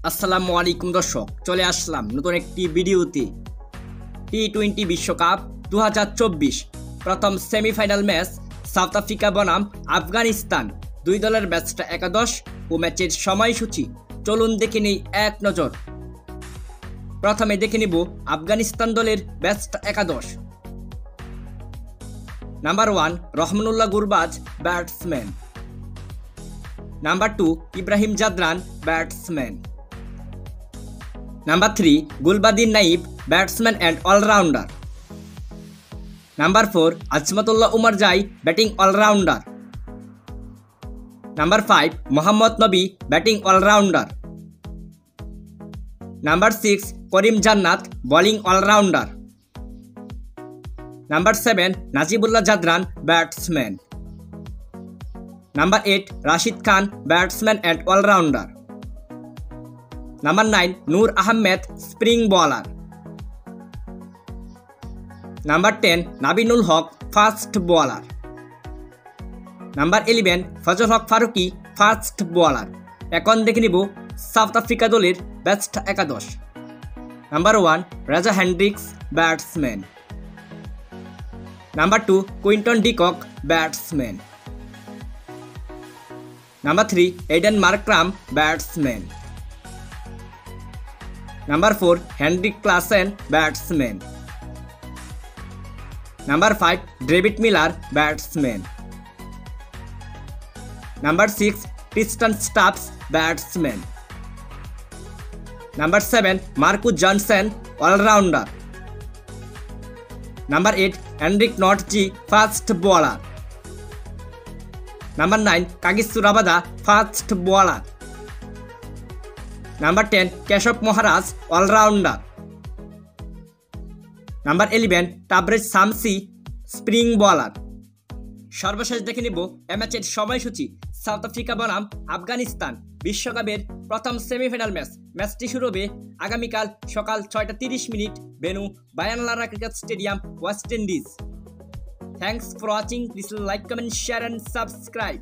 আসসালামু আলাইকুম দর্শক, চলে আসলাম নতুন একটি ভিডিওতে। টি-20 বিশ্বকাপ 2024 প্রথম সেমিফাইনাল ম্যাচ সাউথ আফ্রিকা বনাম আফগানিস্তান। দুই দলের ম্যাচটা একাদশ ও ম্যাচের সময়সূচি চলুন দেখে নেই এক নজর। প্রথমে দেখে নিব আফগানিস্তান দলের ম্যাচটা একাদশ। Number 1 Rahmanullah Gurbaz, batsman. Number 2 Ibrahim Zadran, batsman. Number 3 Gulbadin Naib, batsman and allrounder. Number 4 Azmatullah Omarzai, batting allrounder. Number 5 Mohammad নবী, batting allrounder. Number 6 Karim Janat, bowling allrounder. Number 7 Najibullah Zadran, batsman. Number 8 Rashid Khan, batsman and allrounder. Number 9 Noor Ahmad, spring bowler. Number 10 Naveenul Haq, fast bowler. Number 11 Fazalhaq Farooqi, fast bowler. এখন দেখে নিব south Africa দলের ব্যাটসটা একাদশ। Number 1 Reeza Hendricks, batsman. Number 2 Quinton de Kock, batsman. Number 3 Aiden Markram, batsman. Number 4 Heinrich Klaasen, batsman. Number 5 David Miller, batsman. Number 6 Tristan Stubbs, batsman. Number 7 Marco Jansen, allrounder. Number 8 Anrich Nortje, fast bowler. Number 9 Kagiso Rabada, fast bowler. Number 10 Keshav Maharaj, allrounder. Number 11 Tabraiz Shamsi, spring bowler. সর্বশেষ দেখে নিব এ ম্যাচের সময়সূচি। South Africa বনাম আফগানিস্তান বিশ্বকাপের প্রথম semifinal ম্যাচটি শুরু হবে আগামীকাল সকাল 6:30 venue Brian Lara cricket stadium, West Indies. Thanks for watching. Please like, comment, share and subscribe.